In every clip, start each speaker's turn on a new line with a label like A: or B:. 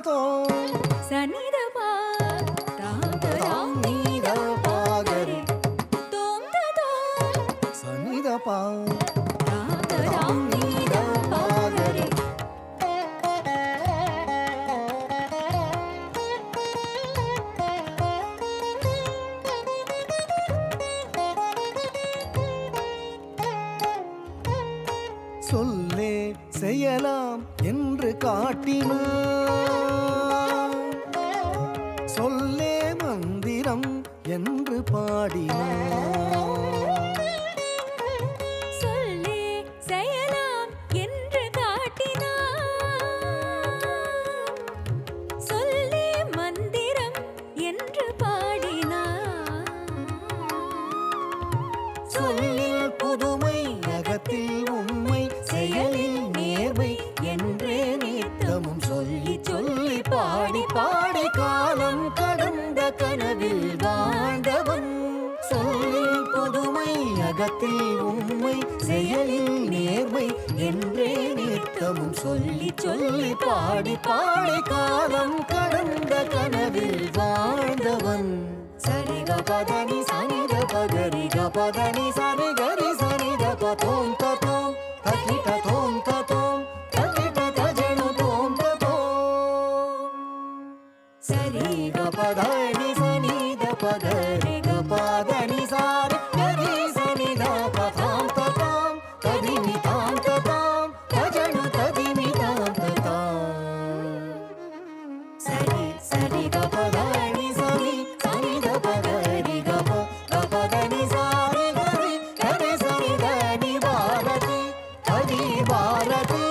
A: தோ
B: சனிதபா ராகராம் நீத பாகரே தோம் ததோ
A: சனிதபா
B: ராகராம் நீத பாகரே
A: சொல்லே செய்யலாம் என்று காட்டினார் சொல்லே மந்திரம் என்று பாடினார்
B: சொல்லே செய்யலாம் என்று காட்டினார் சொல்லே மந்திரம் என்று பாடினார்
A: சொல்லில் புதுமை அகத்தில் உண்மை செயலில் நேர்மை என்றே நித்தமும் சொல்லி சொல்லி பாடி பாடி காலம் கடந்த கனவில் வாழ்ந்தவன் சொல்லில் புதுமை அகத்தில் உண்மை செயலில் நேர்மை என்றே நித்தமும் சொல்லி சொல்லி பாடி பாடி காலம் கடந்த கனவில் வாழ்ந்தவன் சரிக பதனி சனித பகரி கபதனி சரி கரி சனித பதோம் ததோம் தகிட தோம் ததோம் தகிட தஜனு தோம் ததோம் சரிக பதனி சனித பகரி கபதனி சரி கரி சனித பதோம் ததோம் ததிமி தாம் ததோம் தஜனு ததிமி தாம் ததோம் சரி சரி கபதனி சரி சனித பகரி கபதனி சரி கரி கரி சரி தனி பாரதி கவி பாரதி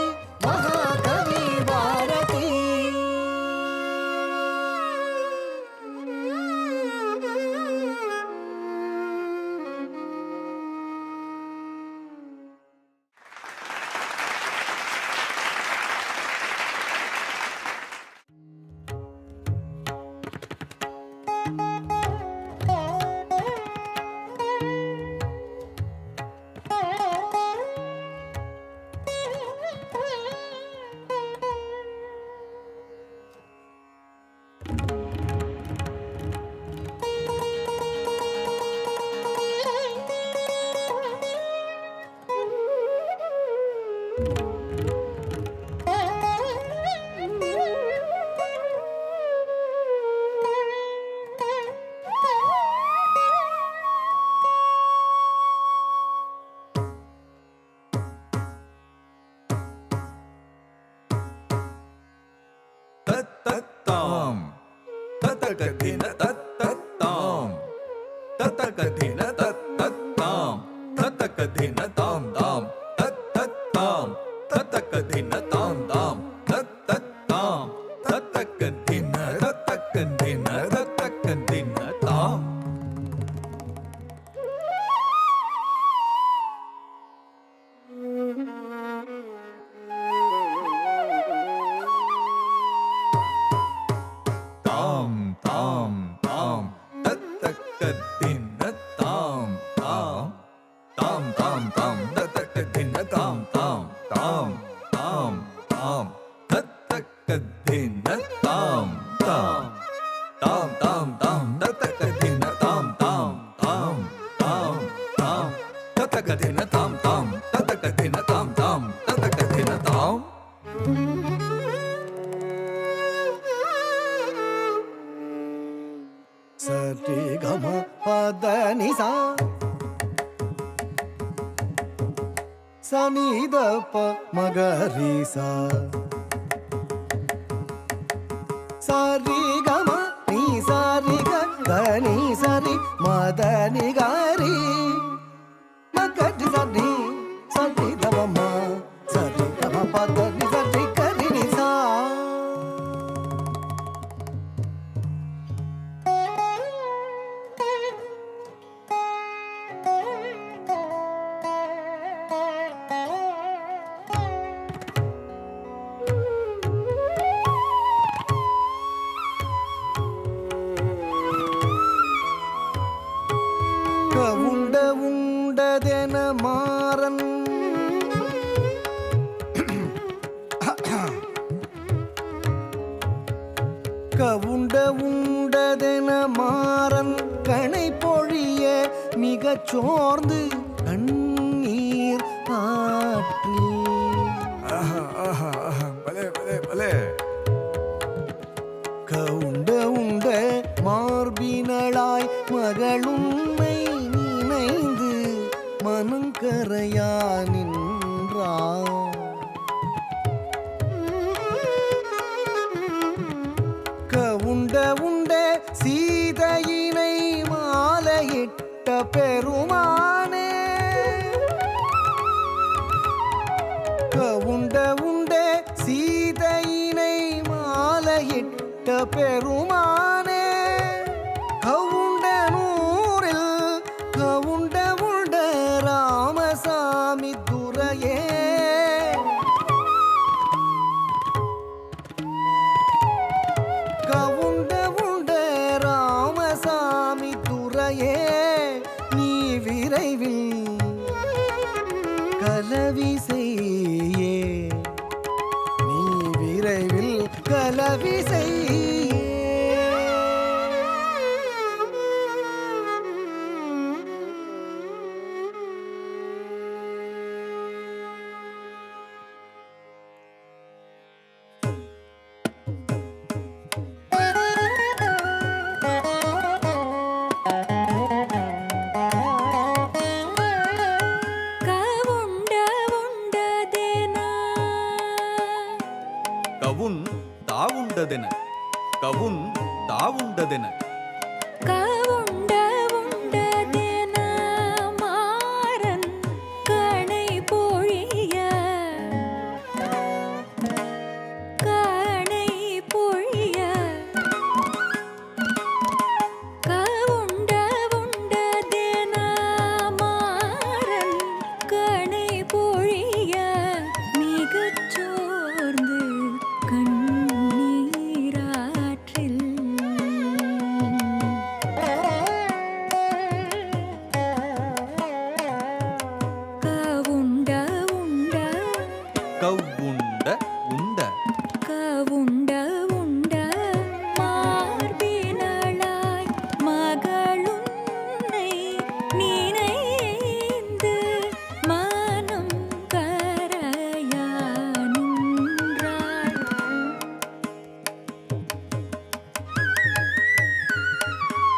A: மகாகவி பாரதி
C: தத்தத்தாம் தத்தகதின தத்தத்தாம் தத்தகதின தத்தத்தாம் தத்தகதின தாம் தாம் தத்தத்தாம் தத்தகதின தாம் தாம் தத்தத்தாம் தத்தகதின தத்தகதின தத்தகதின தாம் தாம் தாம் தாம் தத்தக்கதின தாம் தாம் தாம் தாம் தாம் தத்தக்கதின தாம் தாம் தாம் தாம் தாம் தத்தக்கதின தாம் தாம் தாம் தாம் தாம் தத்தக்கதின தாம் தாம் தாம் தாம் தாம் தத்தக்கதின தாம் தாம் தத்தக்கதின தாம் தாம் தத்தக்கதின தாம்
A: சரி கம பதனி சா சனித ப மகரி சா சரி கம நீ சரி கனி சரி மதனி கரி மகரி சரி சரி தவம சரி கம பதனி சரி கரி நி சா கவுண்ட கவுண்ட உண்டதென மாறன் கணை பொழிய மிகச் சோர்ந்து கண்ணீர் ஆற்றில் கவுண்ட உண்ட மார்பினளாய் மகளுண்மை நினைந்து மனங்கரையா நின்றார். கவுண்ட உண்ட சீதையினை மாலையிட்ட பெருமானே கவுண்ட உண்ட சீதையினை மாலையிட்ட பெருமானே கவுண்டனூரில் கவுண்ட உண்ட ராமசாமி துரையே கவுண்ட உண்ட ராமசாமி துரையே நீ விரைவில் கலவி செய்யே நீ விரைவில் கலவி செய்யே
B: கவுண்ட உண்டதென
C: கவுன் தாவுண்டதென கவுன் தாவுண்டதென
B: கவுண்ட உண்டதென மாறன் கணை பொழிய கணை பொழிய கவுண்ட உண்டதென மாறன் கணை பொழிய மிகச் சோர்ந்து கண்ணீராற்றில் கவுண்ட உண்ட
C: கவுண்ட உண்ட
B: கவுண்ட உண்ட மார்பினளாய் மகளுன்னை நினைந்து மனம் கரையா நின்றாள்.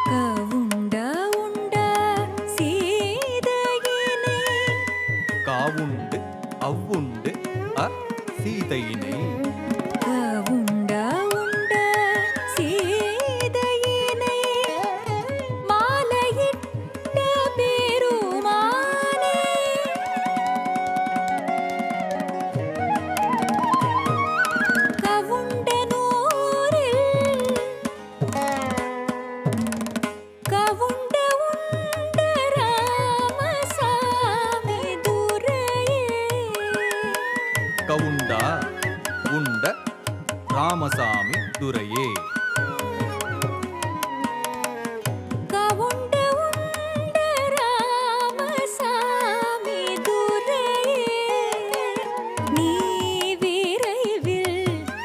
B: கவுண்ட உண்ட சீதையினை
C: காவுண்டு அவ்வுண்டு அ சீதையினை
B: கவுண்ட உண்ட சீதையினை மாலையிட்ட பெருமானே கவுண்டனூரில் கவுண்ட உண்ட ராமசாமி துரையே
C: கவுண்டா உண்ட ராமசாமி துரையே
B: கவுண்ட உண்ட ராமசாமி துரையே நீ விரைவில்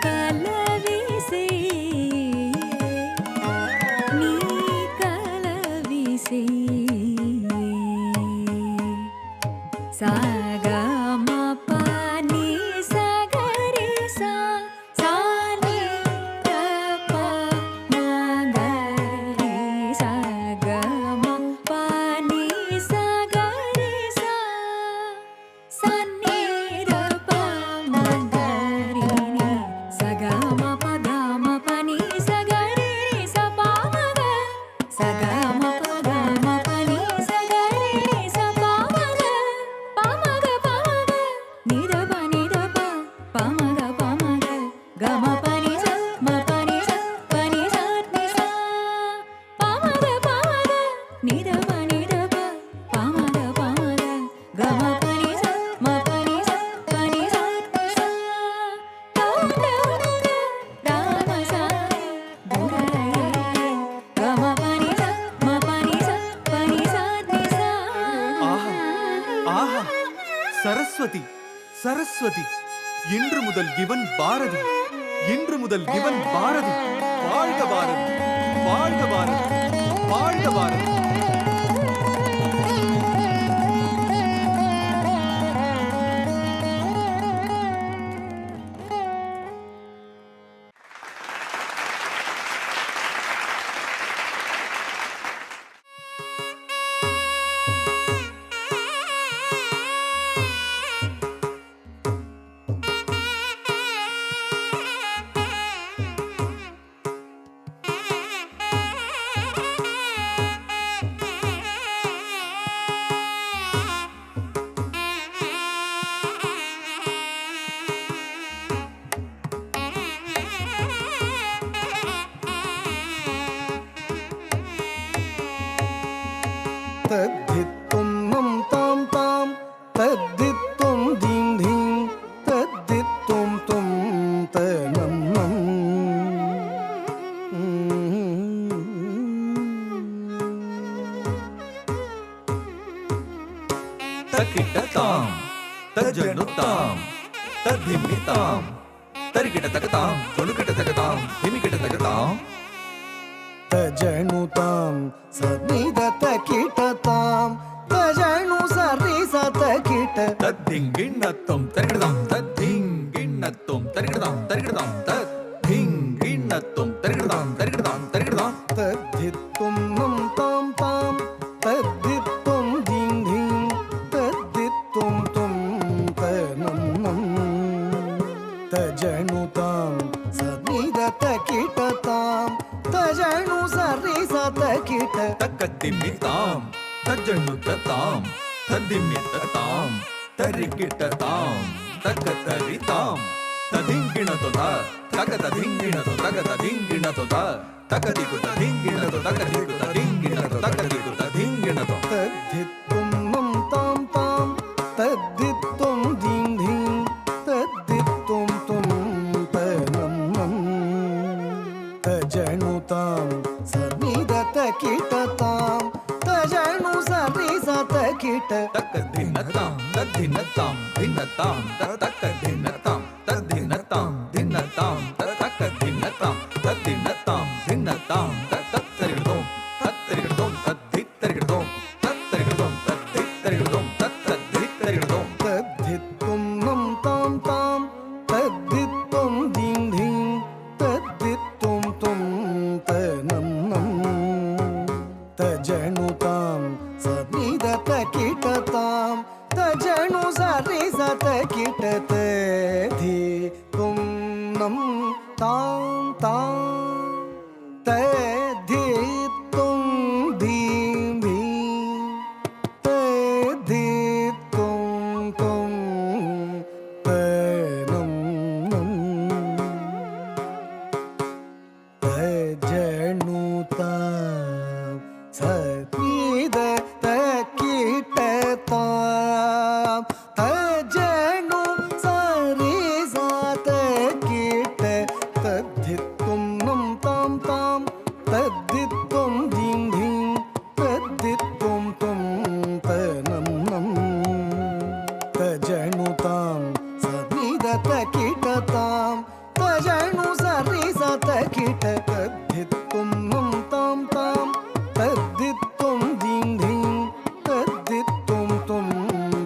B: கலவி செய்யே நீ கலவி செய்யே சகம பனி சகரி சா சானி தப மகரி சகம பனி சகரி சா சன்னி தப மகரி நீ சகம பகம பனி சகரி சப மக சகம பகம பனி சகரி சப மக பமக பமக நிதப நிதப பமக பமக கம பனி ச ம பனி ச பனி ச நி சா பமக பமக நிதப நிதப பமக பமக கம பனி ச ம பனி ச பனி ச நி சா கவுண்ட உண்ட ராமசாமி துரையே கம பனி ச ம பனி ச பனி ச நி சா
C: ஆஹா ஆஹா சரஸ்வதி சரஸ்வதி இன்று முதல் இவன் பாரதி இன்று முதல் இவன் பாரதி வாழ்க பாரத், வாழ்க பாரத், வாழ்க பாரத்.
A: தத்தித்தும் நம் தாம் தாம் தத்தித்தும் தீம் தீம் தத்தித்தும் தும் தனம் நம்.
C: தக்கிட்ட தாம் தஜ்ஜனு தாம் தத்திம்மி தாம் தரிக்கிட்ட தகதாம் தொழுக்கிட்ட தகதாம் திமிக்கிட்ட தகதாம்
A: தஜனுதாம் சந்நிதத கிட்டதாம் தஜனு சரிசத கிட்ட
C: தத்திங்கிண்ணத்தும் தரிக்கிடதாம் தத்திங்கிண்ணத்தும் தரிக்கிடதாம் தரிக்கிடதாம் தத்திங்கிண்ணத்தும் தரிக்கிடதாம் தரிக்கிடதாம் தரிக்கிடதாம்
A: தத்தித்தும் நம் தாம் தாம் தத்தித்தும் தீம் தீம் தத்தித்தும் தும் தனம் நம். தஜனுதாம் சந்நிதத கிட்டதாம் தஜனு சரிசத கிட்ட
C: தக்கத்திம்மி தாம் தஜ்ஜனுத்த தாம் தத்திம்மித்த தாம் தரிக்கிட்ட தாம் தக்கத்தரி தாம் ததிங்கிணதொ தகததிங்கிணதொ தகததிங்கிணதொ தகதிகுத திங்கிணதொ தகதிகுத திங்கிணதொ தகதிகுத திங்கிணதொ
A: தத்தித்தும் நம் தாம் தாம் தத்தித்தும் தீம் தீம் தத்தித்தும் தும் தனம் நம். தஜனுதாம் சந்நிதத கிட்டதாம் தஜனு சரிசத கிட்ட
C: தக்கதினத்தாம் தத்தினத்தாம் தின்னத்தாம் தக்கதினத்தாம் தத்தினத்தாம் தின்னத்தாம் தக்கதினத்தாம் தத்தினத்தாம் தின்னத்தாம் தத்தரிகிறதோம் தத்தரிகிறதோம் தத்தித்தரிகிறதோம் தத்தரிகிறதோம் தத்தித்தரிகிறதோம் தத்தரிகிறதோம்
A: தத்தித்தும் நம் தாம் தாம் தத்தித்தும் தீம் தீம் தத்தித்தும் தும் தனம் நம். தஜனுதாம் சந்நிதத கிட்டதாம் தஜனு சரிசத கிட்ட ததி தும் நம் தாம் தாம் ததி தும் தீம் தீம் ததி தும் தும் தனம் நம். தஜனுதாம் சந்நிதத கிட்டதாம் தஜனு சரிசத கிட்ட தத்தித்தும் நம் தாம் தாம் தத்தித்தும் தீம் தீம் தத்தித்தும் தும் தனம் நம். தஜனுதாம் சந்நிதத கிட்டதாம் தஜனு சரிசத கிட்ட தத்தித்தும் நம் தாம் தாம் தத்தித்தும் தீம் தீம் தத்தித்தும் தும்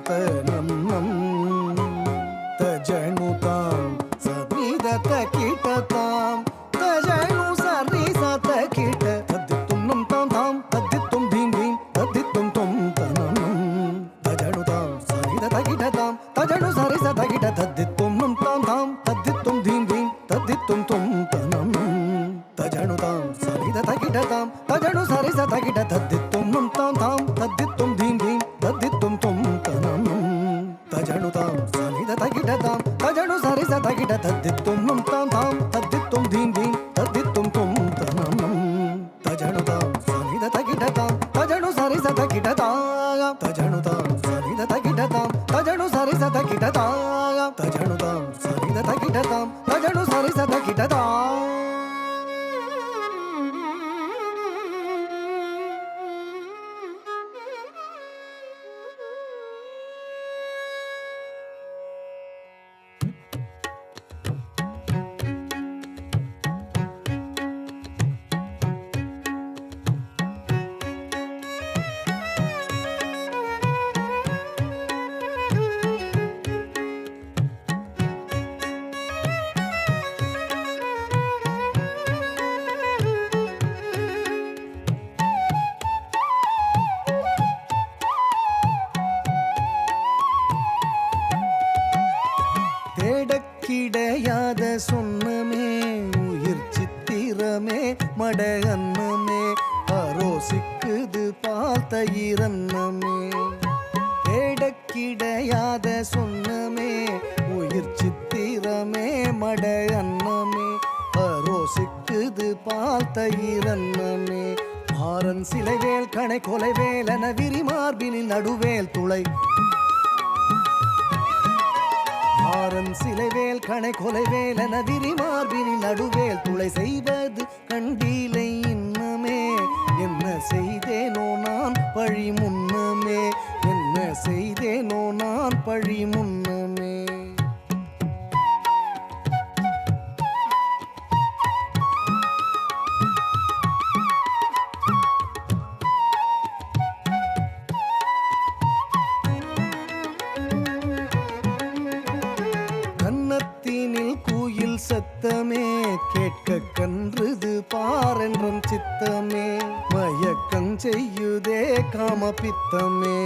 A: தனம் நம். தஜனுதாம் சந்நிதத கிட்டதாம் தஜனு சரிசத கிட்ட தத்தித்தும் நம் தாம் தாம் தத்தித்தும் தீம் தீம் தத்தித்தும் தும் தனம் நம். தஜனுதாம் சந்நிதத கிட்டதாம் தஜனு சரிசத கிட்ட தத்தித்தும் நம் தாம் தாம் தத்தித்தும் தீம் தீம் தத்தித்தும் தும் தனம் நம். தஜனுதாம் சந்நிதத கிட்டதாம் தஜனு சரிசத கிட்ட தத்தித்தும் நம் தாம் தாம் தத்தித்தும் தீம் தீம் தத்தித்தும் தும் தனம் நம். தஜனுதாம் சந்நிதத கிட்டதாம் தஜனு சரிசத கிட்ட தத்தித்தும் நம் தாம் தாம் தத்தித்தும் தீம் தீம் தத்தித்தும் தும் தனம் நம். தஜனுதாம் சந்நிதத கிட்டதாம் தஜனு சரிசத கிட்டதாம் தஜனுதாம் சந்நிதத கிட்டதாம் தஜனு சரிசத கிட்டதாம் தஜனுதாம் சந்நிதத கிட்டதாம் தஜனு சரிசத கிட்டதாம். கிடையாத சொன்னமே உயிர் சித்திரமே மட அன்னமே பரோசிக்குது பால் தயிரன்னமே கிடையாத சொன்னமே உயிர் சித்திரமே மட அன்னமே பரோசிக்குது பால் தயிரன்னமே ஆரன் சிலைவேல் கணை கொலைவேல் என விரிமார்பினில் நடுவேல் துளை ஆரன் சிலைவேல் கணை கொலைவேல் என விரிமார்பினில் நடுவேல் துளை செய்வது கண்டிலை இன்னமே என்ன செய்தேனோ நான் பழி முன்னமே என்ன செய்தேனோ நான் பழி முன்னமே கன்னத்தினில் கூயில் சத்தமே கேட்க கன்றுது பாரென்றும் சித்தமே மயக்கம் செய்யுதே காம பித்தமே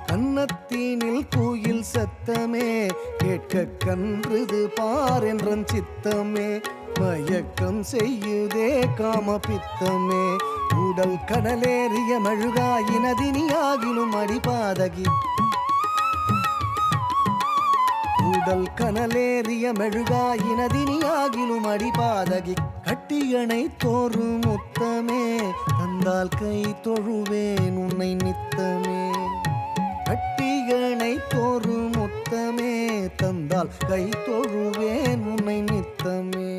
A: கன்னத்தினில் கூயில் சத்தமே கேட்க கன்றுது பாரென்றும் சித்தமே மயக்கம் செய்யுதே காம பித்தமே உடல் கடலேறிய மழுகாயினதினியாகிலும் அடிபாதகி உடல் கனலேறிய மெழுகாயினதினியாகிலும் அடிபாதகி கட்டியணை தோறும் முத்தமே தந்தால் கை தொழுவேன் உன்னை நித்தமே கட்டியணை தோறும் முத்தமே தந்தால் கை தொழுவேன் உன்னை நித்தமே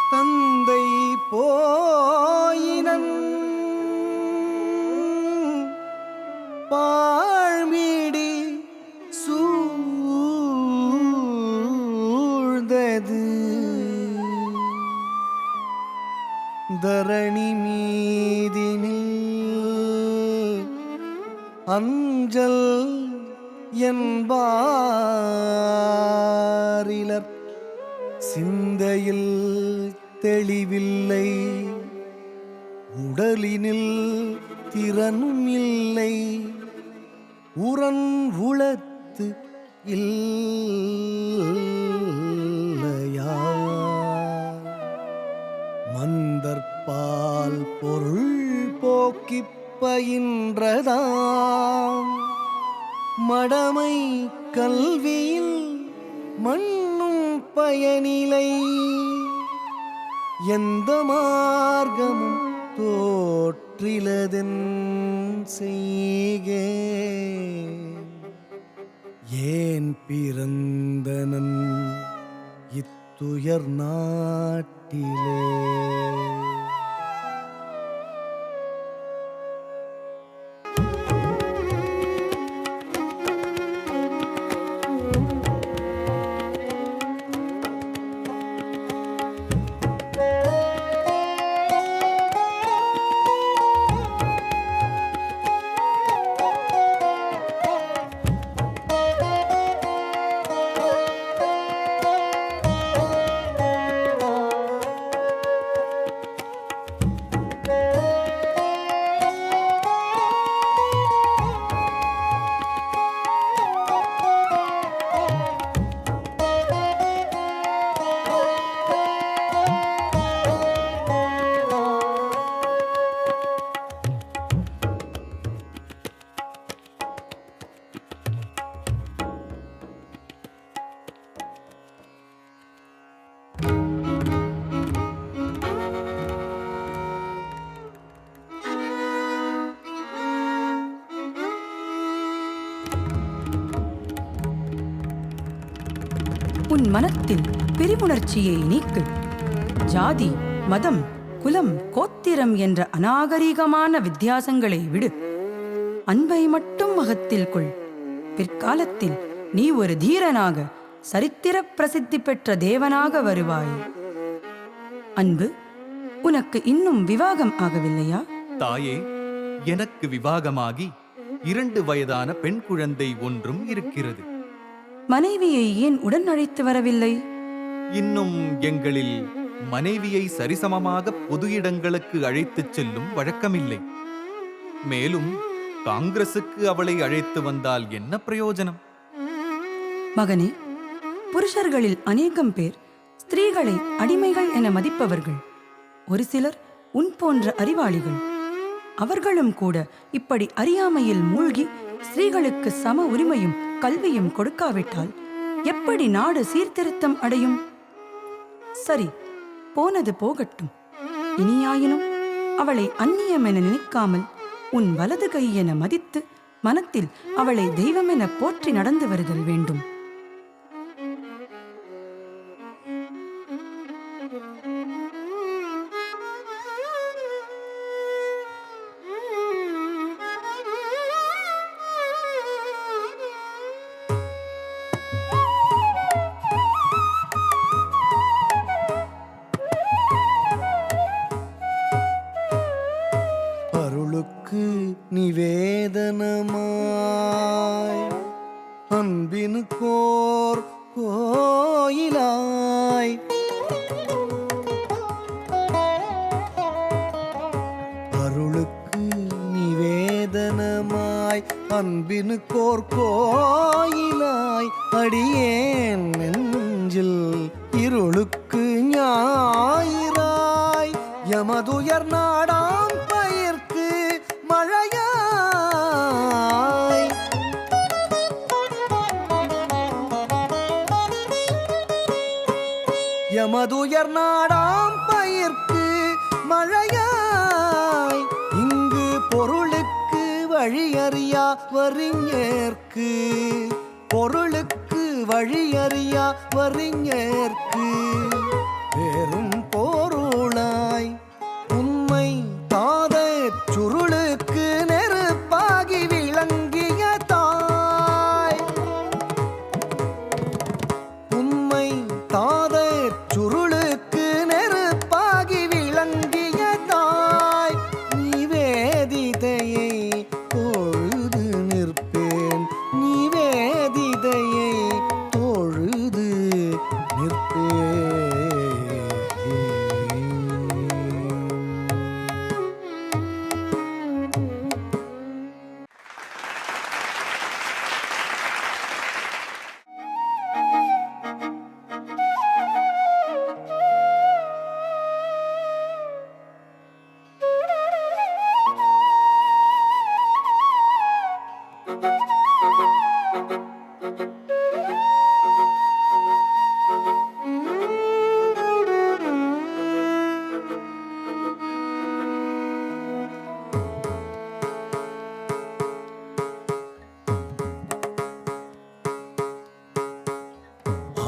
A: தந்தை போயினன் பாழ்மீடி சூழ்ந்தது தரணி மீதினில் அஞ்சல் என்பாரிலர் சிந்தையில் தெளிவில்லை உடலினில் திறனும் இல்லை உரன் உளத்து இல்லையா மந்தற்பால் பொருள் போக்கிப் பயின்றதாம் மடமை கல்வியில் மண்ணும் பயனிலை எந்த மார்க்கமும் தோற்றிலதென் செய்கே ஏன் பிறந்தனன் இத்துயர் நாட்டிலே
D: உன் மனத்தில் பிரிவுணர்ச்சியை நீக்கு. ஜாதி, மதம், குலம், கோத்திரம் என்ற அநாகரீகமான வித்தியாசங்களை விடு. அன்பை மட்டும் மகத்தில் கொள். பிற்காலத்தில் நீ ஒரு தீரனாக, சரித்திர பிரசித்தி பெற்ற தேவனாக வருவாய். அன்பு, உனக்கு இன்னும் விவாகம் ஆகவில்லையா?
C: தாயே, எனக்கு விவாகமாகி 2 வயதான பெண் குழந்தை ஒன்றும் இருக்கிறது.
D: மனைவியை ஏன் உடன் அழைத்து வரவில்லை?
C: இன்னும் எங்களில் மனைவியை சரிசமமாக பொது இடங்களுக்கு அழைத்துச் செல்லும் வழக்கமில்லை. மேலும் காங்கிரசுக்கு அவளை அழைத்து வந்தால் என்ன பிரயோஜனம்?
D: மகனே, புருஷர்களில் அநேகம் பேர் ஸ்திரீகளை அடிமைகள் என மதிப்பவர்கள். ஒரு சிலர் உன் போன்ற அறிவாளிகள். அவர்களும் கூட இப்படி அறியாமையில் மூழ்கி ஸ்திரீகளுக்கு சம உரிமையும் கல்வியும் கொடுக்காவிட்டால் எப்படி நாடு சீர்திருத்தம் அடையும்? சரி, போனது போகட்டும். இனியாயினும் அவளை அந்நியம் என நினைக்காமல் உன் வலது கை என மதித்து மனத்தில் அவளை தெய்வமென போற்றி நடந்து வருதல் வேண்டும்.
A: அருளுக்கு நிவேதனமாய் அன்பினுக்கோர் கோயிலாய் அருளுக்கு நிவேதனமாய் அன்பினுக்கோர் கோயிலாய் அடியேன் நெஞ்சில் இருளுக்கு ஞாயிறாய் யமதுயர் நாடாம் பயிர்க்கு மழையாய் யமதுயர் நாடாம் பயிர்க்கு மழையாய் இங்கு பொருளுக்கு வழியறியா வறிஞர்க்கு பொருளுக்கு வழியறியா வறிஞர்க்கு பெரும் பொருளாய் உண்மை தாதச் சுருளுக்கு நெருப்பாகி விளங்கிய தாய் உண்மை தாதச் சுருளுக்கு நெருப்பாகி விளங்கிய தாய் நிவேதிதையை தொழுது நிற்பேன் நிவேதிதையை தொழுது நிற்பேன்.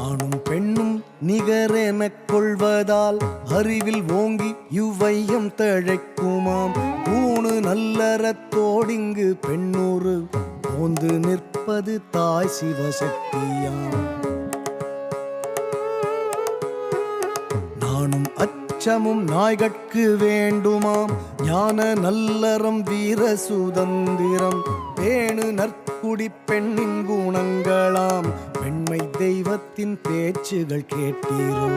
A: ஆணும் பெண்ணும் நிகரெனக் கொள்வதால் அறிவில் ஓங்கி இவ்வையம் தழைக்குமாம் ஊணு நல்லறத்தோடிங்கு பெண்ணூறு போந்து நிற்பது தாய் சிவசக்தியாம் நானும் அச்சமும் நாய்கட்கு வேண்டுமாம் ஞான நல்லறம் வீர சுதந்திரம் பேணு நற்குடி பெண்ணின் குணங்களாம் பெண்மை தெய்வத்தின் பேச்சுகள் கேட்டீரோ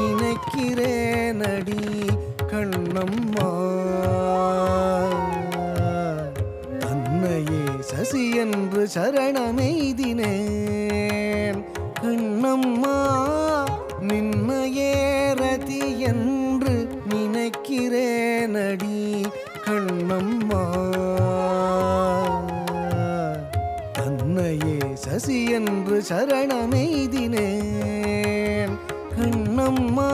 A: நினைக்கிறேனடி கண்ணம்மா. தன்னையே சசி என்று சரணமெய்தினேன் கண்ணம்மா. நின்னையே ரதி என்று நினைக்கிறேனடி கண்ணம்மா. தன்னையே சசி என்று சரணமெய்தினேன் கண்ணம்மா.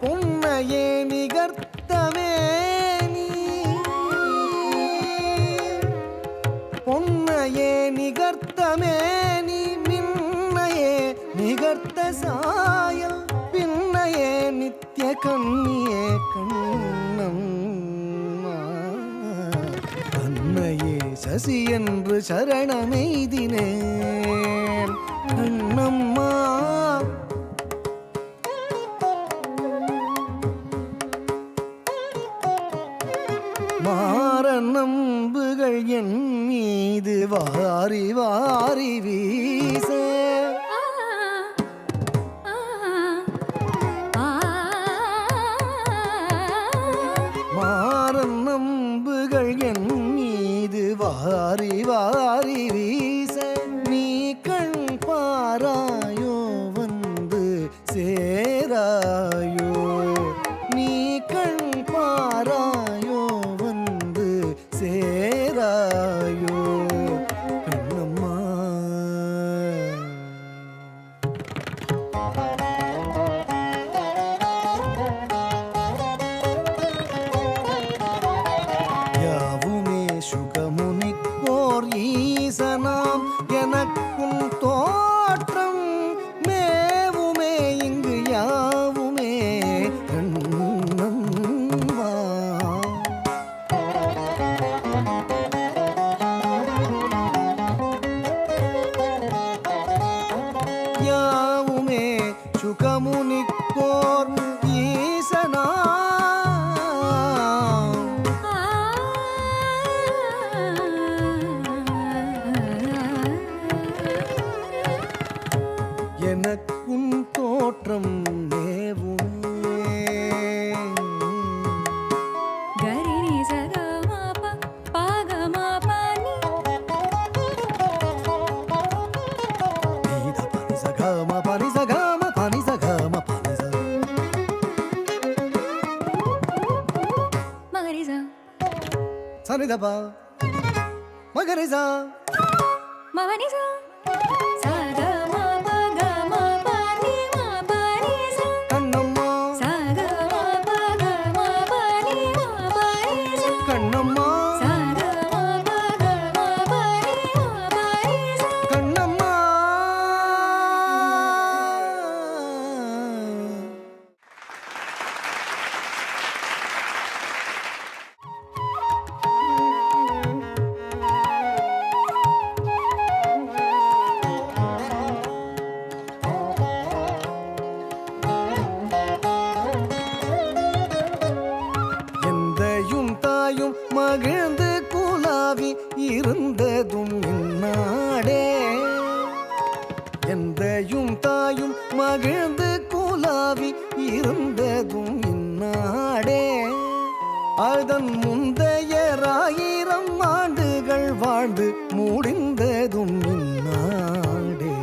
A: பொன்னையே நிகர்த்தமேனி பொன்னையே நிகர்த்தமேனி மின்னையே நிகர்த்த சாயல் பின்னையே நித்ய கண்ணியே கண்ணம்மா. தன்னையே சசி என்று சரணமெய்தினேன் கண்ணம்மா. மாற நம்புகள் என் மீது வாரி வாரி வீச மாற நம்புகள் என் மீது வாரி வாரி வீச நீ கண் பாராயோ வந்து சேராயோ. நீ கண் பாராயோ வந்து சேராயோ கண்ணம்மா. யாவுமே சுகமுனிக்கோர் ஈசனாம் எனக்கும் தோற்றம் மேவுமே இங்கு யாவுமே கண்ணம்மா. யாவுமே சுகமுனிக்கோர் ஈசனா. எனக்கும் தோற்றம் மேவுமே
B: கரினி சகமப பகமபனி
A: நீத பனி சகம பனி சகம பனி சகம பனி ச.
B: மகரிசா
A: சரிதபா மகரிசா
B: மவனிசா சகமப கமபனி மபனிசா
A: கண்ணம்மா.
B: சகமப கமபனி மபனிசா
A: கண்ணம்மா
B: சகமப கமபனி மபனிசா
A: கண்ணம்மா. எந்தையும் தாயும் மகிழ்ந்து குலாவி இருந்ததும் இந்நாடே. எந்தையும் தாயும் மகிழ்ந்து குலாவி இருந்ததும் இந்நாடே. அதன் முந்தையராயிரம் ஆண்டுகள் வாழ்ந்து முடிந்ததும் இந்நாடே.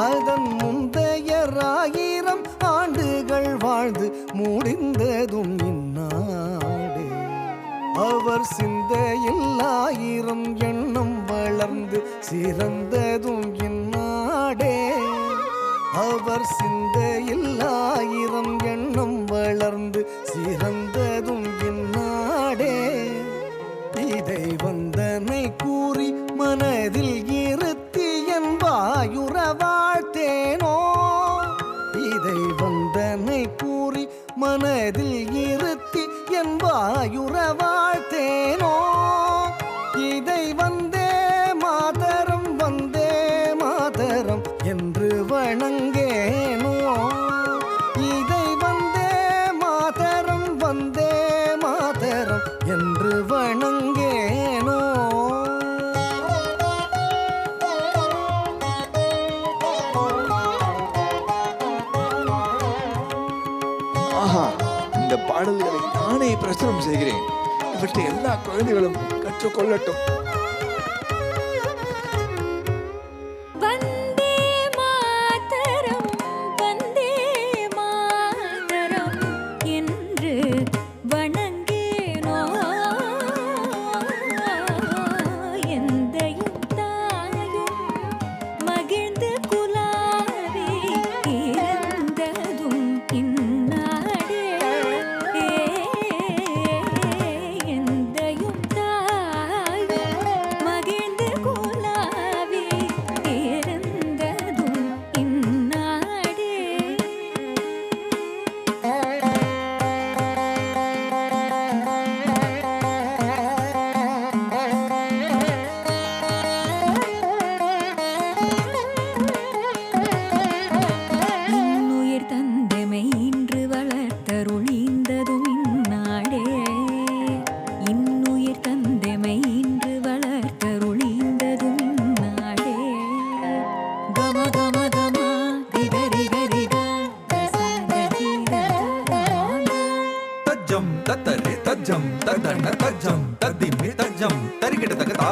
A: அதன் முந்தையராயிரம் ஆண்டுகள் வாழ்ந்து முடிந்ததும் இந்நாடே. அவர் சிந்தையில் ஆயிரம் எண்ணம் வளர்ந்து சிறந்ததும் இந்நாடே. அவர் சிந்தையில் ஆயிரம் எண்ணம் வளர்ந்து சிறந்ததும் இந்நாடே. இதை வந்தனை கூறி மனதில் இருத்தி என் வாயுற வாழ்த்தேனோ. இதை வந்தனை கூறி மனதில் இருத்தி என் வாயுற வாழ்த்தேனோ. இதை வந்தே மாதரம் வந்தே மாதரம் என்று வணங்கேனோ. இதை வந்தே
E: இந்த பாடல்களை நானே பிரசுரம் செய்கிறேன். இவற்றை எல்லா குழந்தைகளும் கற்றுக்கொள்ளட்டும்.
B: வந்தே மாதரம் வந்தே மாதரம் என்று வணங்கேனோ எந்தையும் தாயும் மகிழ்ந்து குலாவி இருந்ததும் இந்நாடே எந்தையும் தாயும் மகிழ்ந்து குலாவி இருந்ததும் இந்நாடே. இன்னுயிர் தந்தமை இன்று வளர்த்தருளிந்ததும் இந்நாடே. இன்னுயிர் தந்தமை இன்று வளர்த்தருளிந்ததும் இந்நாடே. கம கம கம ரிக ரிக ரிக
C: தஜ்ஜம் தத்தரி தஜ்ஜம் ததன தஜ்ஜம் ததிமி தஜ்ஜம் தரிகிட தகதா.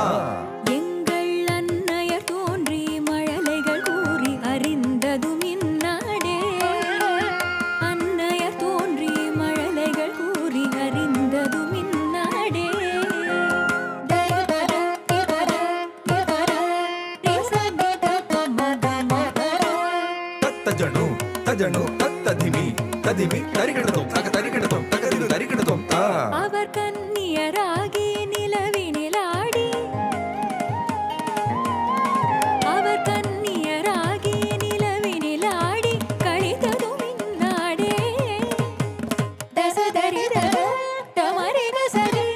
B: எங்கள் அன்னையர் தோன்றி மழலைகள் கூறி அறிந்ததும் இந்நாடே. அன்னையர் தோன்றி மழலைகள் கூறி அறிந்ததும் இந்நாடே. தரிபர திபர திபர ரிசனித பமதமத.
C: தத்தஜனு தஜனு தத்ததிமி ததிமி தரிகிடதோம் தக தரிகிடதோம் தகதிரு தரிகிடதோம் தா.
B: அவர் கன்னியராகி நிலவினிலாடி. அவர் கன்னியராகி நிலவினிலாடி கழித்ததும் இந்நாடே. தசதரி தக தமரி தசரி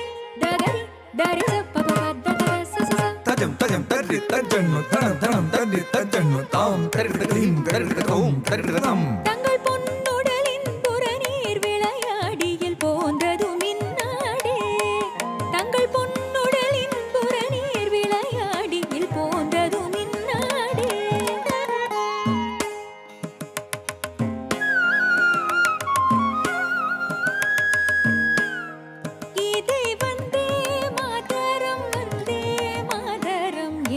B: தகரி தரி சப்பபத தசச.
C: தஜம் தஜம் தரி தஜ்ஜனு தனம் தனம் தரி தஜ்ஜனு தாம் தரிகிடதீம் தரிகிடதோம் தரிகிடதம்.
B: தங்கள் பொன்னுடலின் புறநீர் விளையாடியில் போன்றதும் இந்நாடே. தங்கள் பொன்னுடலின் புறநீர் விளையாடியில் போன்றதும் இந்நாடே. இதை வந்தே மாதரம்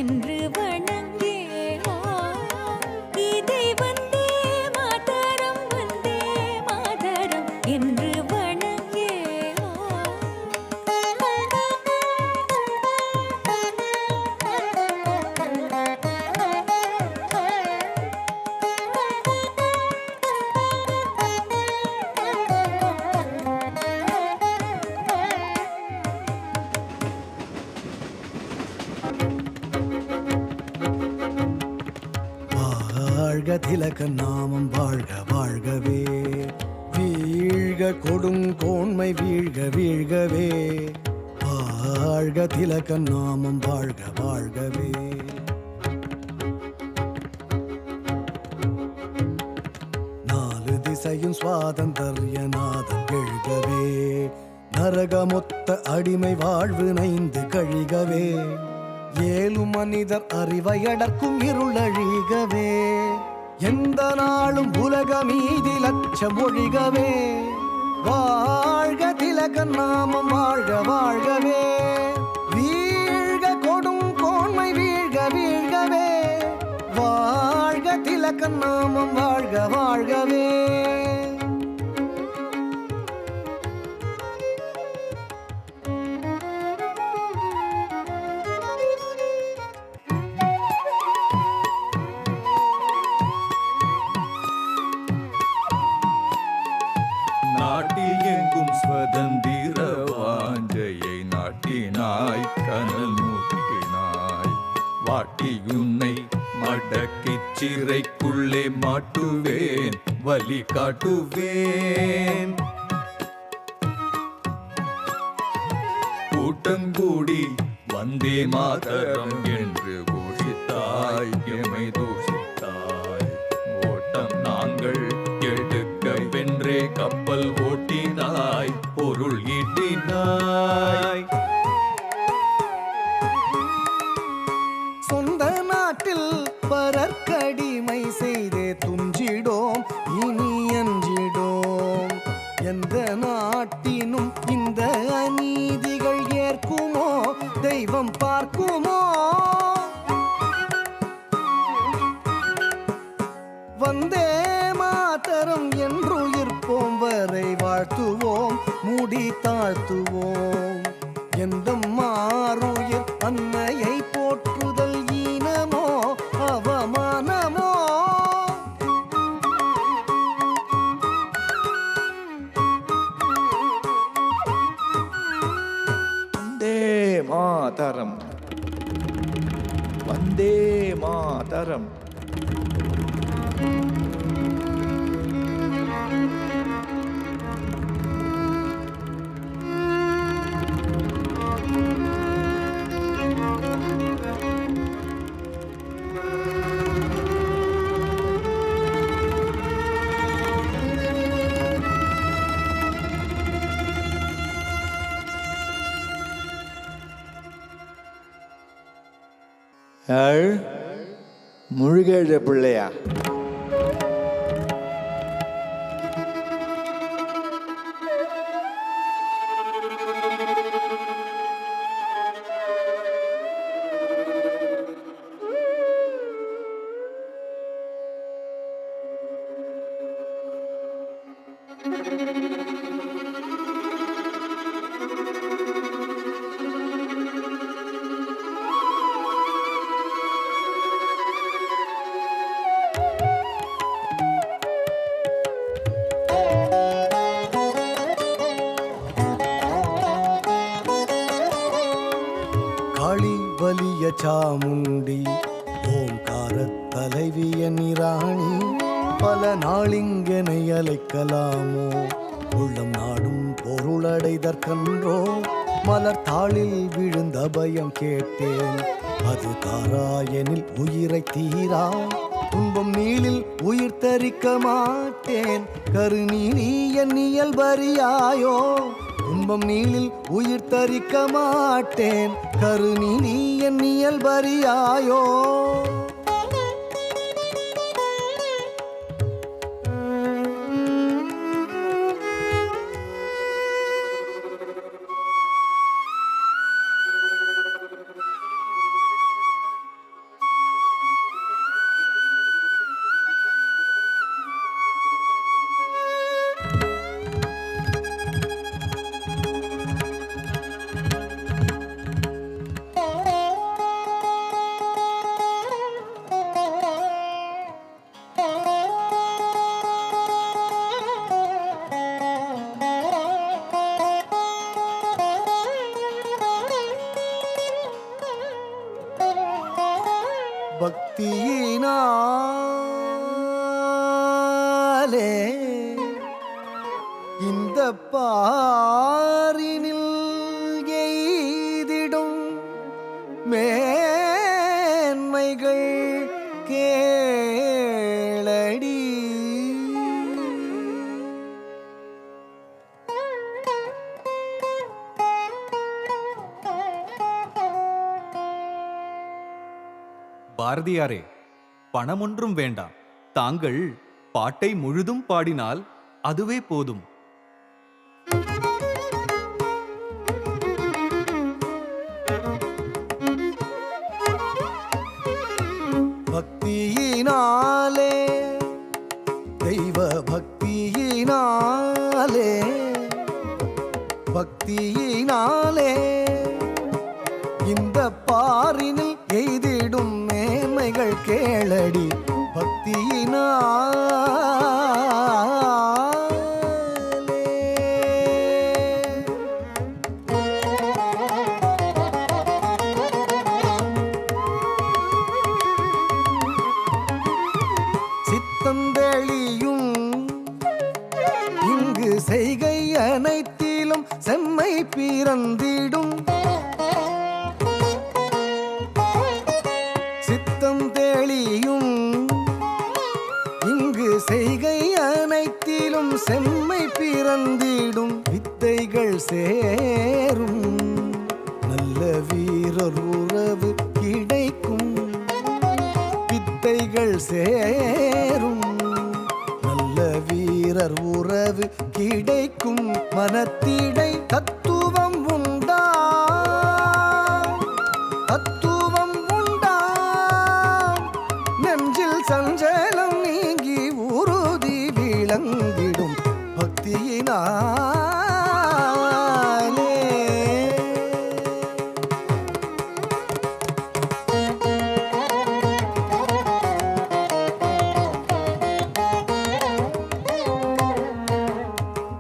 B: என்று வணங்கேனோ. இதை வந்தே மாதரம் என்று வணங்கேனோ.
A: வாழ்க திலக நாமம் வாழ்க வாழ்கவே, வீழ்க கொடுங்கோன்மை வீழ்க வீழ்கவே. வாழ்க திலக நாமம் வாழ்க வாழ்கவே. நாலு திசையும் சுவாதந்தர்ய நாதம் எழுகவே, நரகமொத்த அடிமை வாழ்வு நைந்து கழிகவே. ஏழு மனிதர் அறிவையடக்கும் இருளழிகவே, எந்த நாளும் உலகமீதி லட்சம் ஒழிகவே. வாழ்க திலகன் நாமம் வாழ்க வாழ்கவே, வீழ்க கொடும் கோன்மை வீழ்க வீழ்கவே. வாழ்க திலகன் நாமம் வாழ்க வாழ்கவே.
C: நாட்டில் எங்கும் சுதந்திர வாஞ்சையை நாட்டினாய் கனல் மூட்டினாய். வாட்டியுன்னை மடக்கிச் சிறைக்குள்ளே மாட்டுவேன் வழி காட்டுவேன். கூட்டங்கூடி வந்தே மாதரம் என்று கோஷித்தாய் எமை தூஷித்தாய். ஓட்டம் நாங்கள் எடுக்க வென்றே கப்பல் ஓட்டினாய் பொருள் ஈட்டினாய்.
A: சொந்த நாட்டில் பரற்கடிமை செய்தே துஞ்சிடோம் இனி அஞ்சிடோம். எந்த செய்திடும் இந்த அநீதிகள் ஏற்குமோ தெய்வம் பார்க்குமோ? வந்தே மாதரம் என்றுயிர்ப்போம் வரை வாழ்த்துவோம் மூடி தாழ்த்துவோம். எந்த மாறுயிர் அன்னையை போற்றுதல் ஈனமோ அவமானமோ?
E: வந்தே மாதரம், வந்தே மாதரம். யாழ் முழுகேழ பிள்ளையா?
A: காளி வலிய சாமுண்டி ஓம்காரத் தலைவிய நிராணி பல நாளிங்கனை அலைக்கலாமோ உள்ளம் நாடும் பொருளடைதற்கன்றோ மலர் தாளில் விழுந்த பயம் கேட்டேன் அது தாராயனில் உயிரை தீரா துன்பம் நீளில் உயிர் தரிக்க மாட்டேன் கருநீலி என் இயல்பறியாயோ துன்பம் நீளில் உயிர் தரிக்க மாட்டேன் கருநீலி என் இயல்பறியாயோ பக்தியினாலே இந்த பாரினில் எய்திடும் மேன்மைகள் கேளடி
C: பாரதியாரே, பணமொன்றும் வேண்டாம். தாங்கள் பாட்டை முழுதும் பாடினால் அதுவே போதும்.
A: பக்தியினாலே தெய்வ பக்தியினாலே பக்தியினாலே இந்த பாரினில் எய்திடும் மேன்மைகள் கேளடி பக்தியினாலே. சித்தந்தெளியும் இங்கு செய்கை அனைத்திலும் செம்மை பிறந்திடும் சித்தம் தெளியும் இங்கு செய்கை அனைத்திலும் செம்மை பிறந்திடும் வித்தைகள் சேரும் நல்ல வீரர் உறவு கிடைக்கும் வித்தைகள் சேரும் நல்ல வீரர் உறவு கிடைக்கும் மனத்திடை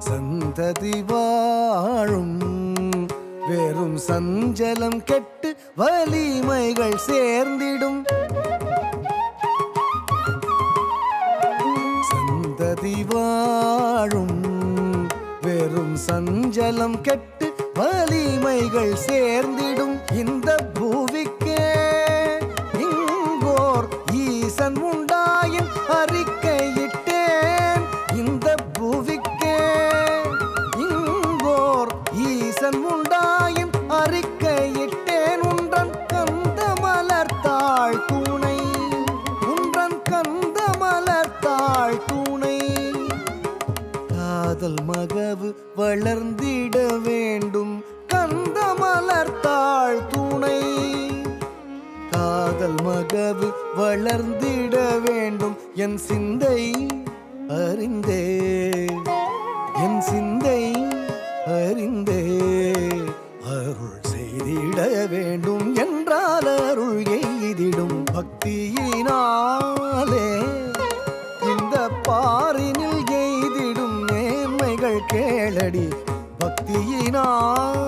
A: சந்ததி வாழும் வெறும் சஞ்சலம் கெட்டு வலிமைகள் சேர்ந்திடும். சந்ததி வாழும் வெறும் சஞ்சலம் கெட்டு வலிமைகள் சேர்ந்திடும். இந்த பூவிக்கே இங்கோர் ஈசன் உண்டாயின் அறிக்கையிட்டேன். இந்த பூவிக்கே இங்கோர் ஈசன் உண்டாயின் அறிக்கையிட்டேன். உன்றன் கந்த மலர்த்தாள் துணை, உன்றன் கந்த மலர்த்தாள் துணை. காதல் மகவு வளர்ந்திட வேண்டும் கந்த மலர்த்தாள் துணை. காதல் மகவு வளர்ந்திட வேண்டும் என் சிந்தை அறிந்தே, என் சிந்தை அறிந்தே அருள் செய்திட வேண்டும் என்றால் அருள் எய்திடும். பக்தியினாலே இந்த பாரினில் எய்திடும் நேர்மைகள் கேளடி. பக்தியினால்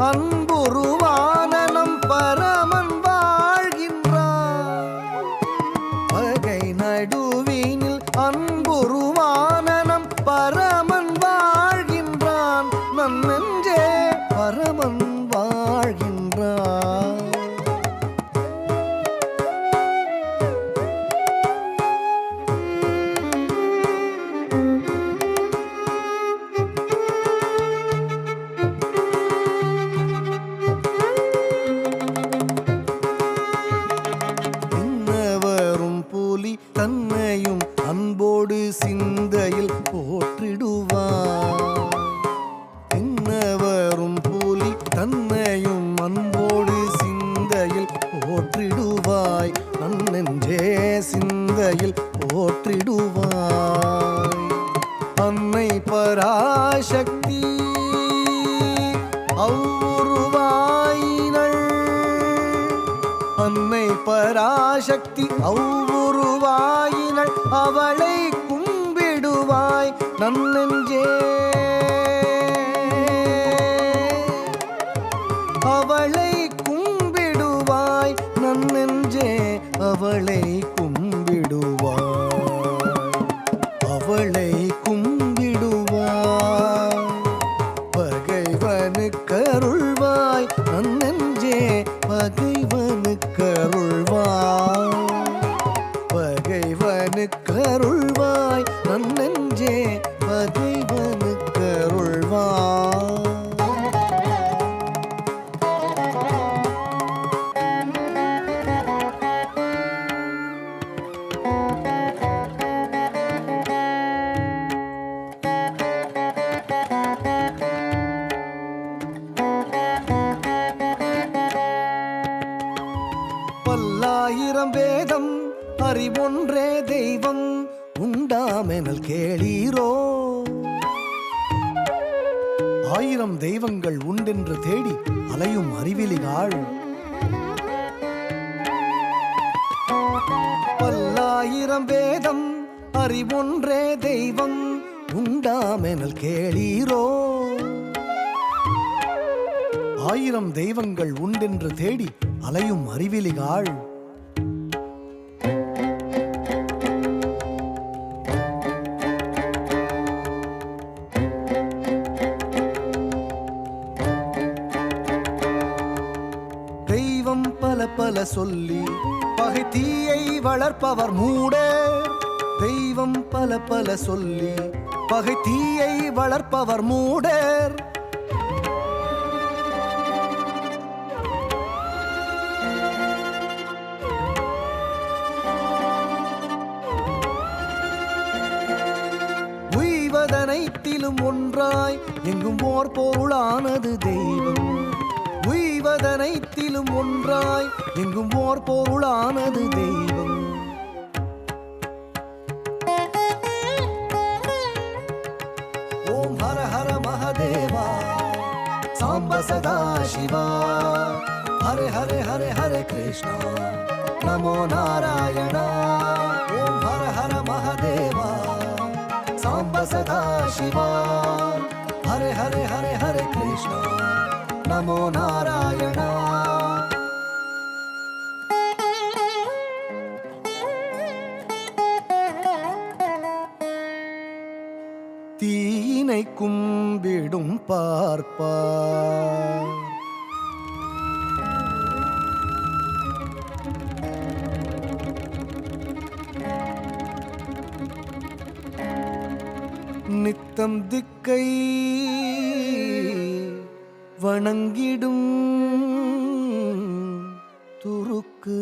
A: அன்புருவான நம் பரமன் வாழ்கின்றான். பகை நடுவினில் அன்புருவான நம் பரமன் வாழ்கின்றான். நன்னெஞ்சே பரமன் வாழ்கின்றான். இன்னவரும் புலி தன்னையும் அன்போடு சிந்தையில் போற்றிடுவார். இன்னவரும் புலி தன்னையும் அன்போடு சிந்தையில் போற்றிடுவாய். நன்னெஞ்சே சிந்தையில் போற்றிடுவாய். அன்னை பராசக்தி அவ்வுருவாயினள். அன்னை பராசக்தி அவ்வுருவாயினள். அவளை கும்பிடுவாய் நன்னெஞ்சே. அவளை கும்பிடுவாய் நன்னெஞ்சே. அவளை கும்பிடுவாய். அவளை கும்பிடுவாய். பகைவனுக்கருள்வாய் நன்னெஞ்சே. பகைவனுக்கருள்வாய். பகைவனுக்கருள்வாய் நன்னெஞ்சே. பகைவனுக்கருள்வாய். பல்லாயிரம் வேதம் அறிவொன்றே தெய்வம் உண்டாமெனல் கேளீரோ. ஆயிரம் தெய்வங்கள் உண்டென்று தேடி அலையும் அறிவிலிகாள். பல்லாயிரம் வேதம் அறிவொன்றே தெய்வம் உண்டாமெனல் கேளீரோ. ஆயிரம் தெய்வங்கள் உண்டென்று தேடி அலையும் அறிவிலிகாள். தெய்வம் பல பல சொல்லி பகை தீயை வளர்ப்பவர் மூடே. தெய்வம் பல பல சொல்லி பகை தீயை வளர்ப்பவர் மூடர். உய்வதனைத்திலும் ஒன்றாய் எங்கும் ஓர் பொருளானது தெய்வம். உய்வதனைத்திலும் ஒன்றாய் எங்கும் ஓர் பொருளானது தெய்வம். ஓம் ஹர ஹர மகாதேவா சாம்ப சதா சிவா. ஹரே ஹரே ஹரே ஹரே கிருஷ்ணா நமோ நாராயணா. ஓம் ஹர ஹர மகாதேவா சாம்ப சதா சிவா. ஹரே ஹரே ஹரே ஹரே கிருஷ்ணா நமோ நாராயணா. தீயினை கும்பிடும் பார்ப்பார். நித்தம் திக்கை வணங்கிடும் துருக்கு.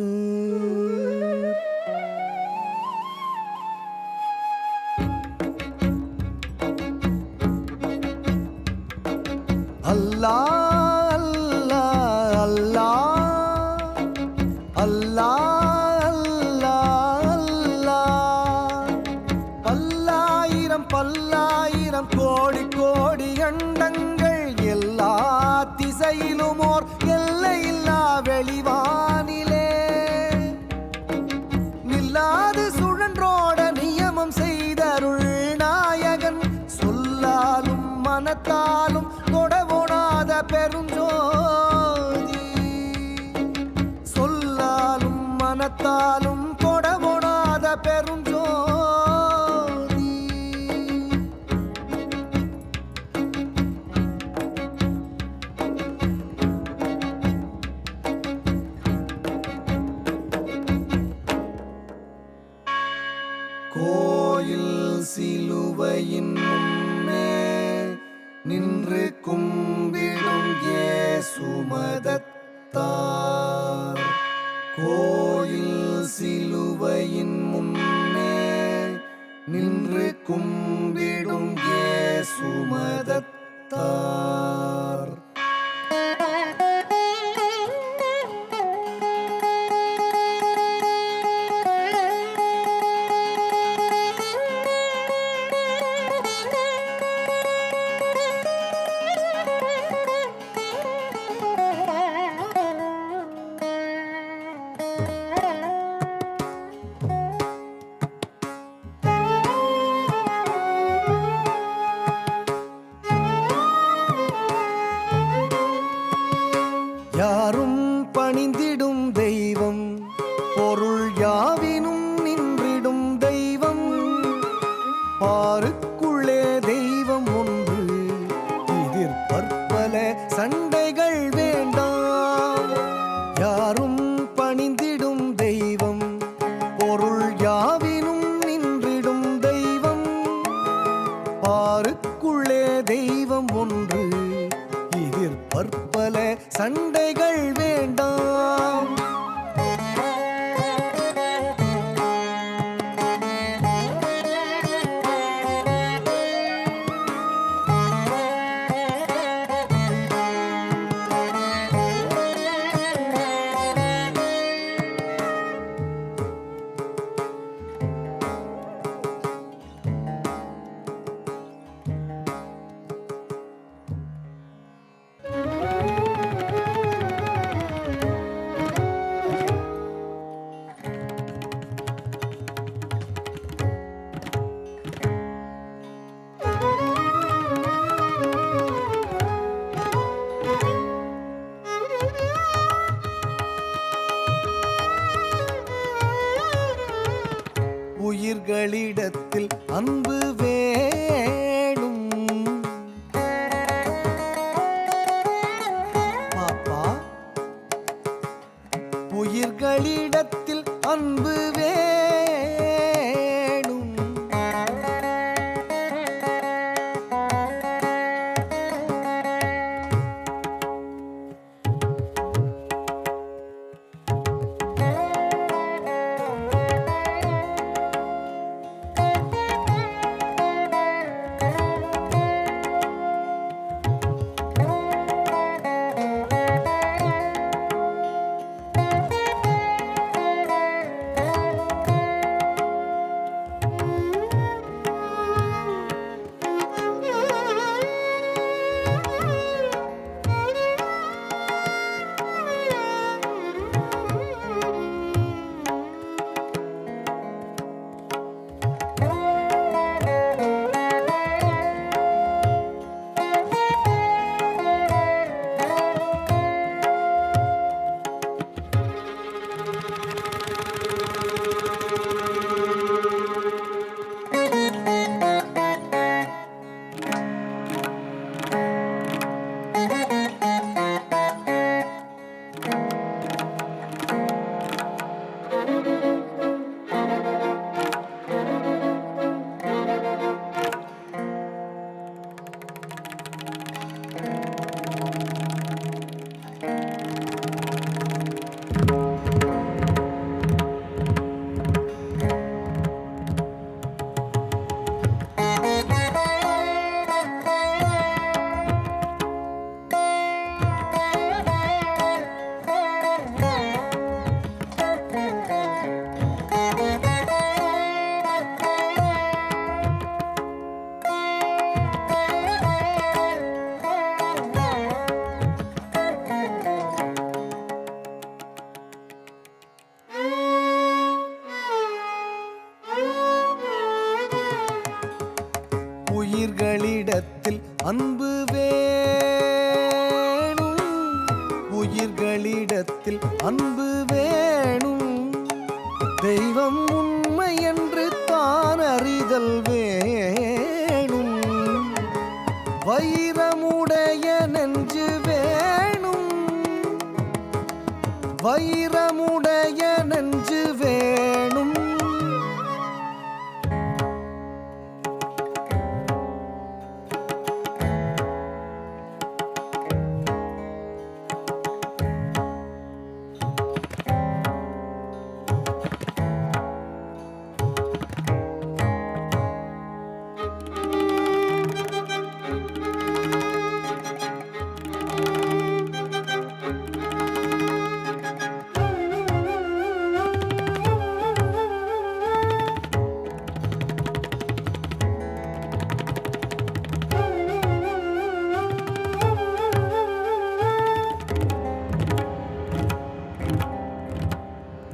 A: அல்லாஹ் அல்லாஹ் அல்லாஹ் அல்லாஹ் அல்லாஹ் அல்லாஹ். பல்லாயிரம் பல்லாயிரம் கோடி கோடி அண்டங்கள் எல்லா திசையிலும் ஓர் எல்லையில்லா வெளிவானிலே நில்லாது சுழன்றோட நியமம் செய்தருள் நாயகன். சொல்லாலும் மனத்தாலும் தொடவோடாத பெருஞ்சோ சொல்லாலும் மனத்தாலும் கொடபொடாத பெருஞ்சோதி. கோயில் சிலுவையின் முன்னே நின்று கும்பிடும் இயேசுமதத்தார். கோயில் சிலுவையின் முன்னே நின்று கும்பிடும் இயேசுமதத்தார். யாரும் பணிந்திடும் தெய்வம், பொருள் யாவினும் நின்றிடும் தெய்வம். பாருக்குள்ளே தெய்வம் ஒன்று, இதில் பற்பல சண்டைகள் வேண்டாம். யாரும் பணிந்திடும் தெய்வம், பொருள் யாவினும் நின்றிடும் தெய்வம். பாருக்குள்ளே தெய்வம் ஒன்று, இதில் பற்பல சண்டைகள் வேண்டாம். உயிர்களிடத்தில் அன்பு வேணும். பாப்பா, உயிர்களிடத்தில் அன்பு வேணும். உயிர்களிடத்தில் அன்பு வேணும். உயிர்களிடத்தில் அன்பு வேணும், தெய்வம் உண்மை என்று தான் அறிதல் வேணும், வைரமுடைய நெஞ்சு வேணும், வைரமுடைய நெஞ்சு வேணும்.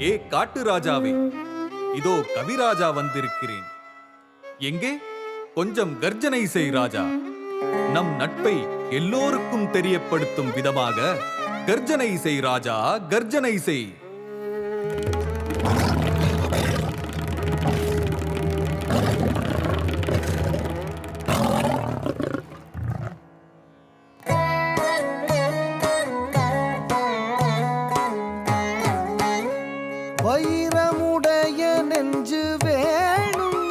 C: ஏ காட்டு ராஜாவே, இதோ கவிராஜா வந்திருக்கிறேன். எங்கே? கொஞ்சம் கர்ஜனை செய் ராஜா. நம் நட்பை எல்லோருக்கும் தெரியப்படுத்தும் விதமாக கர்ஜனை செய் ராஜா, கர்ஜனை செய்.
A: வைரமுடைய நெஞ்சு வேணும்,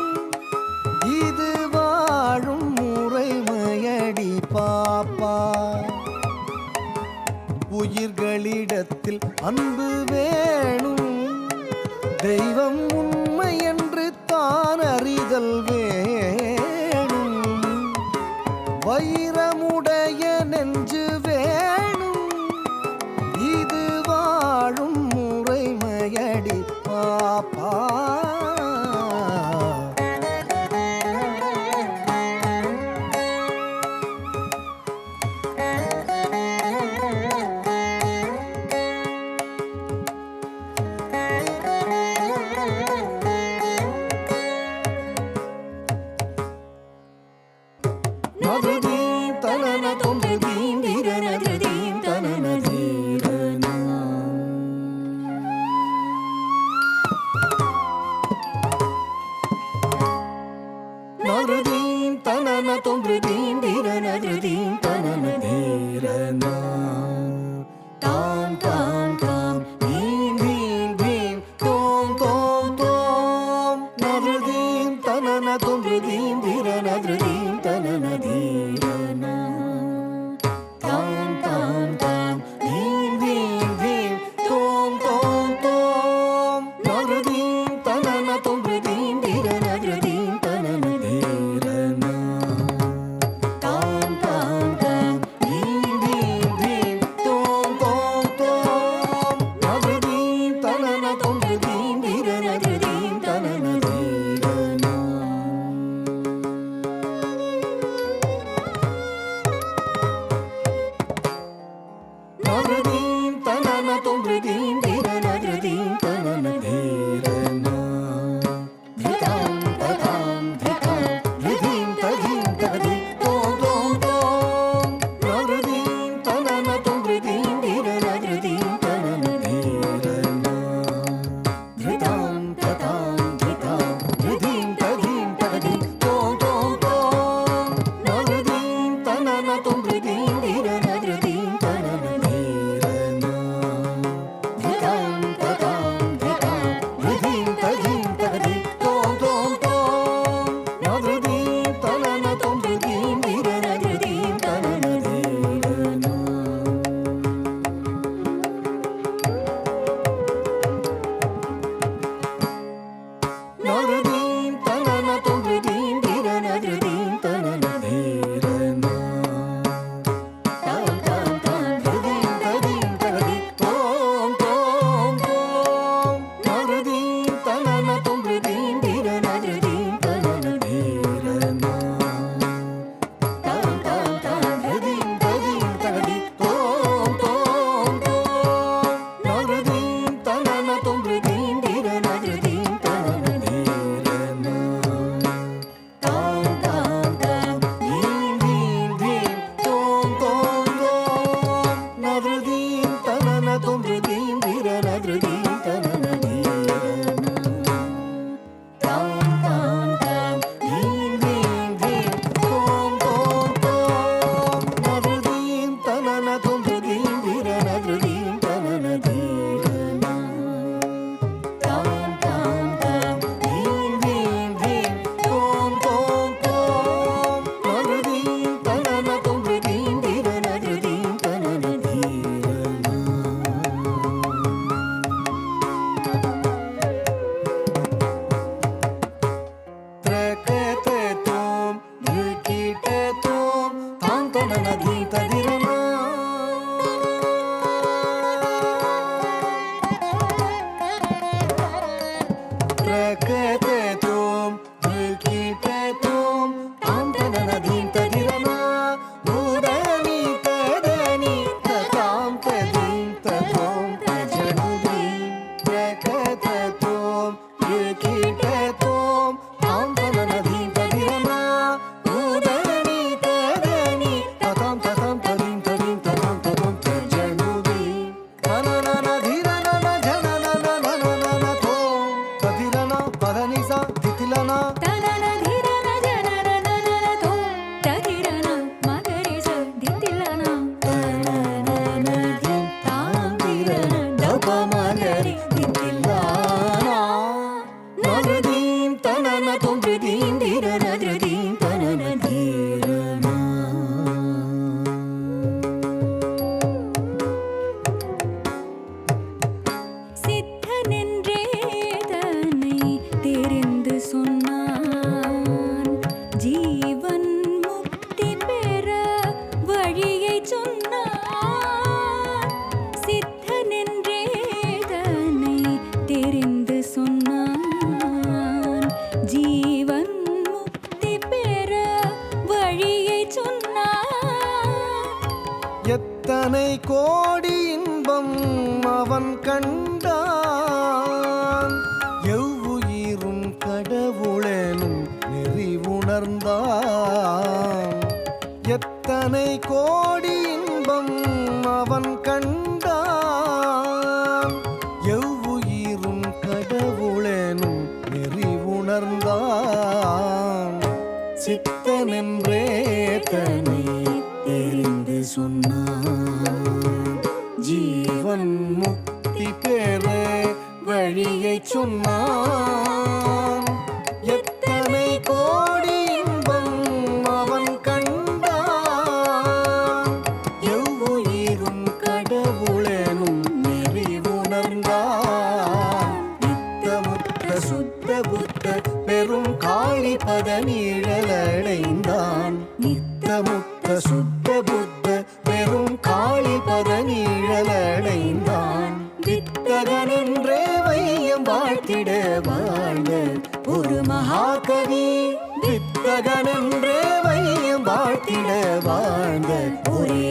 A: இது வாழும் முறைமையடி பாப்பா. உயிர்களிடத்தில் அன்பு வேணும், தெய்வம் உண்மை என்று தான் அறிதல் வேணும், வைரமுடைய நெஞ்சு வேணும், இது வாழும் முறைமையடி பாப்பா. நதுதீம் தனன தொன்றுதீம் தீரநதுதீம் தனன தீரனா. நதுதீம் தனன தொன்றுதீம் தீரநதுதீம் தனன தீரனா. தாம் தாம் தாம் தீம் தீம் தீம் தோம் தோம் தோம். நதுதீம் தனன தொன்றுதீம் தீரநதுதீம் தனன தீரனா. தாம் தாம் தாம் தீம் தீம் தீம் தோம் தோம் தோம். நதுதீம் தனன தொன்றுதீம் தீரநதுதீம் தனன தீரனா. தாம் தாம் தாம் தீம் தீம் தீம் தோம் தோம் தோம். நதுதீம் தனன தொன்றுதீம் தீரநதுதீம் தனன தீரனா. நதுதீம் தனன தொன்றுதீம் தீரநதுதீம் தனன தீரனா. த்ரிதாம் ததாம் த்ரிதாம் த்ரிதீம் ததீம் ததீம் தோம் தோம் தோம். நதுதீம் தனன தொன்றுதீம் தீரநதுதீம் தனன தீரனா. த்ரிதாம் ததாம் த்ரிதாம் த்ரிதீம் ததீம் ததீம் தோம் தோம் தோம். நதுதீம் தனன தொன்றுதீம் தீரநதுதீம் தனன தீரனா. தக்கதே தோம் கிட்டே தோம் தாம் தனனதீம் ததிரனா மூதனி ததனி ததாம் ததீம் ததோம் தஜனுதீம் தக்கதே தோம் கிட்டே தோம் தாம் தனனதீம் ததிரனா மூதனி ததனி ததாம் ததாம் ததீம் ததீம் ததாம் ததோம் தஜனுதீம் தனனன தீரனன ஜனனன தோம் ததிரனா பதனிசா திதிலனா
B: தனன தீரன ஜனனன தோ ததிரன மகரிச திதிலன தனனனதீம் தாம் தீரன தபமகரி திதிலனா நரதீம் தனன தொம்பிதீம் தீரன திருதீம் தனன தீரனா. சித்தனென்றே தன்னை தெரிந்து சொன்னான் ஜீவன் முக்தி பெற வழியை சொன்னான். சித்தனென்றே தன்னை தெரிந்து சொன்னான் ஜீவன் முக்தி பெற வழியை சொன்னான்.
A: எத்தனை கோடி இன்பம் அவன் கண்டான் எவ்வுயிரும் கடவுளெனும் நெறி உணர்ந்தான். எத்தனை கோடி இன்பம் அவன் கண்டான் எவ்வுயிரும் கடவுளெனும் நெறி உணர்ந்தான். சித்தனென்றே தன்னை தெரிந்து சொன்னான் ஜீவன் முக்தி பெற வழியை சொன்னான். எத்தனை கோடி இன்பம் அவன் கண்டான் எவ்வுயிரும் கடவுளெனும் நெறி உணர்ந்தான். நித்தமுத்த சுத்த புத்த பெரும் காளி பத நீழலடைந்தான். நித்தமுத்த சுத்த புத்த பெரும் காளி பத நீழலடைந்தான். வித்தகனென்றே வையம் வாழ்த்திட வாழ்ந்த ஒரு மகாகவி. வித்தகனென்றே வையம் வாழ்த்திட வாழ்ந்த ஒரே